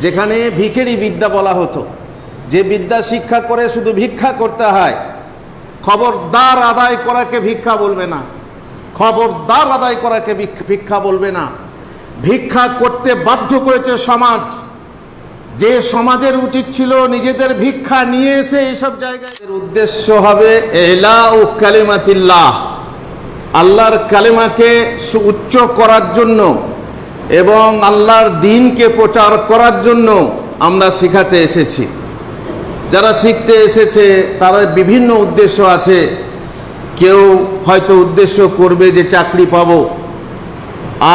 যেখানে ভিখারি বিদ্যা বলা হতো, যে বিদ্যা শিক্ষা করে শুধু ভিক্ষা করতে হয়। খবরদার আদায় করাকে ভিক্ষা বলবে না, খবরদার আদায় করাকে ভিক্ষা বলবে না। ভিক্ষা করতে বাধ্য করেছে সমাজ, যে সমাজের উচিত ছিল নিজেদের ভিক্ষা নিয়ে এসে এইসব জায়গায়। উদ্দেশ্য হবে ইলাউ কালিমাতিল্লাহ, আল্লাহর কালেমাকে উচ্চ করার জন্য এবং আল্লাহর দ্বীনকে প্রচার করার জন্য আমরা শিখাতে এসেছি। যারা শিখতে এসেছে তারা বিভিন্ন উদ্দেশ্য আছে। কেউ হয়তো উদ্দেশ্য করবে যে চাকরি পাবো,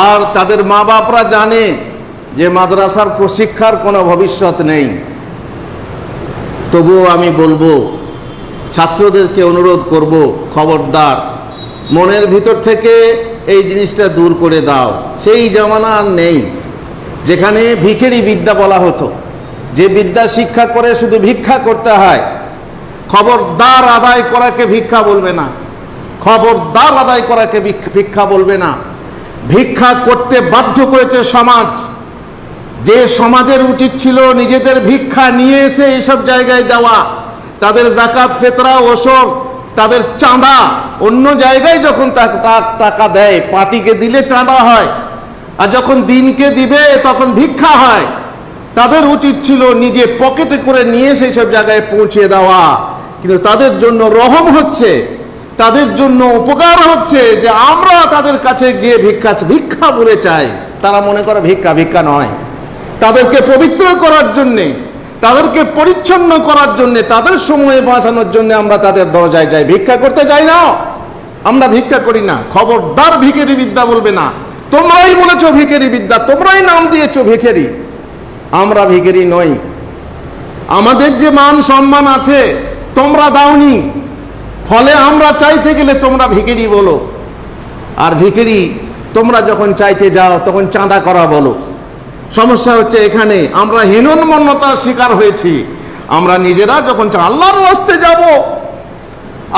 আর তাদের মা বাপরা জানে যে মাদ্রাসার শিক্ষার কোনো ভবিষ্যৎ নেই। তবুও আমি বলবো, ছাত্রদেরকে অনুরোধ করব, খবরদার মনের ভিতর থেকে এই জিনিসটা দূর করে দাও। সেই জামানা আর নেই যেখানে ভিখারি বিদ্যা বলা হতো, যে বিদ্যা শিক্ষা করে শুধু ভিক্ষা করতে হয়। খবরদার আদায় করাকে ভিক্ষা বলবে না, খবরদার আদায় করাকে ভিক্ষা বলবে না। ভিক্ষা করতে বাধ্য করেছে সমাজ, যে সমাজের উচিত ছিল নিজেদের ভিক্ষা নিয়ে এসে এইসব জায়গায় দেওয়া। তাদের যাকাত, ফিতরা, ওসর, তাদের চাঁদা অন্য জায়গায় যখন টাকা দেয়, পার্টিকে দিলে চাঁদা হয়, আর যখন দিনকে দিবে তখন ভিক্ষা হয়। তাদের উচিত ছিল নিজে পকেটে করে নিয়ে সেই সব জায়গায় পৌঁছে দেওয়া। কিন্তু তাদের জন্য রহম হচ্ছে, তাদের জন্য উপকার হচ্ছে যে আমরা তাদের কাছে গিয়ে ভিক্ষা বলে চাই। তারা মনে করে ভিক্ষা নয়। তাদেরকে পবিত্র করার জন্যে, তাদেরকে পরিচ্ছন্ন করার জন্যে, তাদের সময় বাঁচানোর জন্য আমরা তাদের দরজায় যাই, ভিক্ষা করতে যাই না। আমরা ভিক্ষা করি না। খবরদার ভিখারি বিদ্যা বলবে না। তোমরাই বলেছো ভিখারি বিদ্যা, তোমরাই নাম দিয়েছো ভিখারি। আমরা ভিখারি নই। আমাদের যে মান সম্মান আছে তোমরা দাওনি, ফলে আমরা চাইতে গেলে তোমরা ভিখারি বলো। আর ভিখারি তোমরা যখন চাইতে যাও তখন চাঁদা করা বলো। সমস্যা হচ্ছে এখানে আমরা হীনমন্যতার শিকার হয়েছি। আমরা নিজেরা যখন আল্লাহর ওয়াস্তে যাব,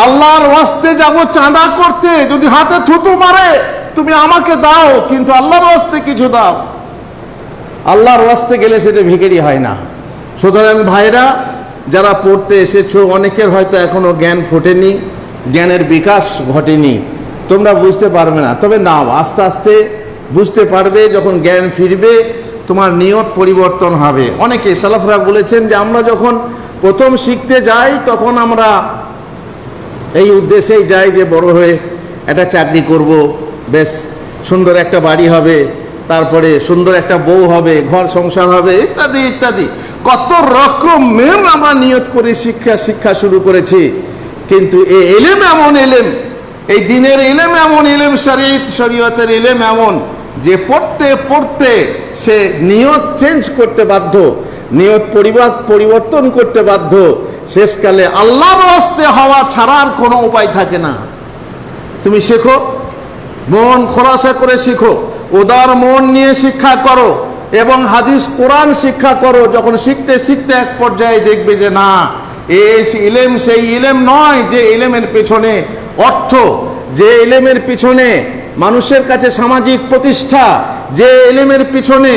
আল্লাহর ওয়াস্তে যাব চাঁদা করতে, যদি হাতে থুতু মারে তুমি আমাকে দাও, কিন্তু আল্লাহর ওয়াস্তে কিছু দাও। আল্লাহর ওয়াস্তে গেলে সেটা ভিখারি হয় না। সুতরাং ভাইরা, যারা পড়তে এসেছো, অনেকের হয়তো এখনো জ্ঞান ফোটেনি, জ্ঞানের বিকাশ ঘটেনি, তোমরা বুঝতে পারবে না। তবে নাও, আস্তে আস্তে বুঝতে পারবে। যখন জ্ঞান ফিরবে তোমার নিয়ত পরিবর্তন হবে। অনেকে সালাফরা বলেছেন যে আমরা যখন প্রথম শিখতে যাই তখন আমরা এই উদ্দেশ্যেই যাই যে বড় হয়ে একটা চাকরি করব, বেশ সুন্দর একটা বাড়ি হবে, তারপরে সুন্দর একটা বউ হবে, ঘর সংসার হবে, ইত্যাদি ইত্যাদি। কত রকমের আমরা নিয়ত করে শিক্ষা শুরু করেছি। কিন্তু এই ইলম এমন ইলম, এই দিনের ইলম এমন ইলম, শরীয়তের ইলম এমন যে পড়তে পড়তে সে নিয়ত চেঞ্জ করতে বাধ্য, নিয়ত পরিবর্তন করতে বাধ্য। শেষকালে আল্লাহর ওয়াস্তে হওয়া ছাড়া আর কোনো উপায় থাকে না। তুমি শেখো, মন খোলাসা করে শিখো, উদার মন নিয়ে শিক্ষা করো এবং হাদিস কোরআন শিক্ষা করো। যখন শিখতে শিখতে এক পর্যায়ে দেখবে যে না, এই ইলম সেই ইলম নয় যে ইলমের পেছনে অর্থ, যে ইলমের পিছনে মানুষের কাছে সামাজিক প্রতিষ্ঠা, যে ইলমের পিছনে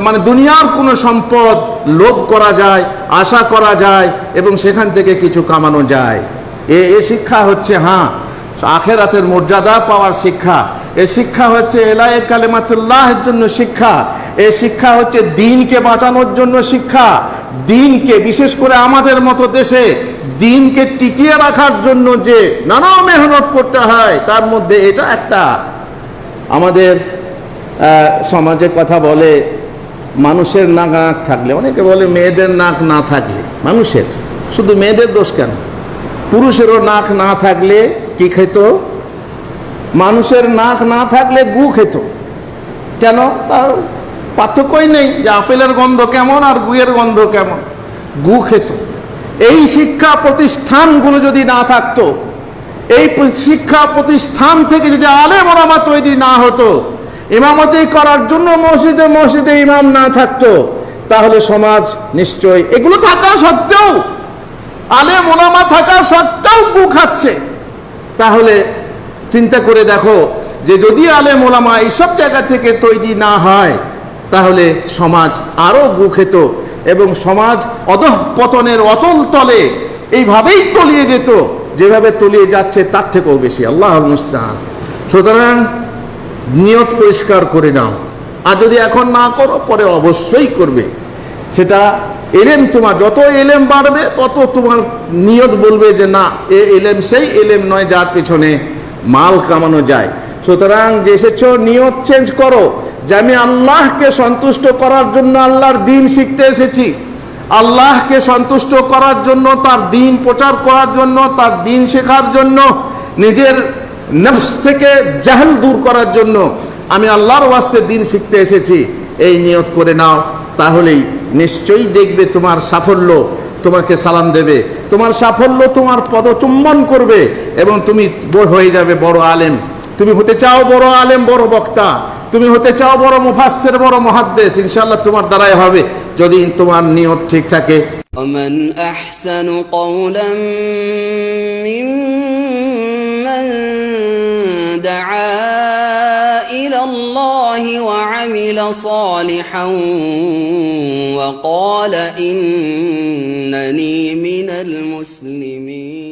মানে দুনিয়ার কোনো সম্পদ লোভ করা যায়, আশা করা যায় এবং সেখান থেকে কিছু কামানো যায়। এ শিক্ষা হচ্ছে আখেরাতের মর্যাদা পাওয়ার শিক্ষা। এ শিক্ষা হচ্ছে এলায়ে কালিমাতুল্লাহের জন্য শিক্ষা। এ শিক্ষা হচ্ছে দ্বীনকে বাঁচানোর জন্য শিক্ষা। দ্বীনকে, বিশেষ করে আমাদের মতো দেশে দ্বীনকে টিকিয়ে রাখার জন্য যে নানা মেহনত করতে হয়, তার মধ্যে এটা একটা। আমাদের সমাজে কথা বলে মানুষের নাক থাকলে, অনেকে বলে মেয়েদের নাক না থাকলে, মানুষের শুধু মেয়েদের দোষ কেন? পুরুষেরও নাক না থাকলে কি খেত? মানুষের নাক না থাকলে গু খেত। কেন? তার পার্থক্যই নেই যে আপেলের গন্ধ কেমন আর গুয়ের গন্ধ কেমন। গু খেত। এই শিক্ষা প্রতিষ্ঠানগুলো যদি না থাকতো, এই শিক্ষা প্রতিষ্ঠান থেকে যদি আলেম ওলামা তৈরি না হতো, ইমামতি করার জন্য মসজিদে মসজিদে ইমাম না থাকতো, তাহলে সমাজ নিশ্চয় এগুলো থাকা সত্ত্বেও, আলেম ওলামা থাকা সত্ত্বেও গু খাচ্ছে। তাহলে চিন্তা করে দেখো যে যদি আলেম ওলামা এইসব জায়গা থেকে তৈরি না হয়, তাহলে সমাজ আরো গুখেত এবং সমাজ অধঃপতনের অতল তলে এইভাবেই তলিয়ে যেত, যেভাবে তলিয়ে যাচ্ছে তার থেকেও বেশি। আল্লাহুল মুস্তাআন। সুতরাং নিয়ত পরিষ্কার করে নাও, আর যদি এখন না করো পরে অবশ্যই করবে। সেটা এলেম, তোমার যত এলেম বাড়বে তত তোমার নিয়ত বলবে যে না, এ এলেম সেই এলেম নয় যার পেছনে মাল কামানো যায়। সুতরাং যে এসেছো নিয়ত চেঞ্জ করো যে আমি আল্লাহকে সন্তুষ্ট করার জন্য আল্লাহর দ্বীন শিখতে এসেছি, আল্লাহকে সন্তুষ্ট করার জন্য, তার দ্বীন প্রচার করার জন্য, তার দ্বীন শেখার জন্য, নিজের নফস থেকে জাহল দূর করার জন্য আমি আল্লাহর ওয়াস্তে দ্বীন শিখতে এসেছি। এই নিয়ত করে নাও, তাহলেই নিশ্চয়ই দেখবে তোমার সাফল্য তোমাকে সালাম দেবে, তোমার সাফল্য তোমার পদচুম্বন করবে এবং তুমি হয়ে যাবে বড় আলেম। তুমি হতে চাও বড় আলেম, বড় বক্তা, তুমি হতে চাও বড় মুফাসসির, বড় মুহাদ্দিস, ইনশাআল্লাহ তোমার দ্বারাই হবে যদি তোমার নিয়ত ঠিক থাকে। ومن أحسن قولا ممن دعا إلى الله وعمل صالحا وقال إنني من المسلمين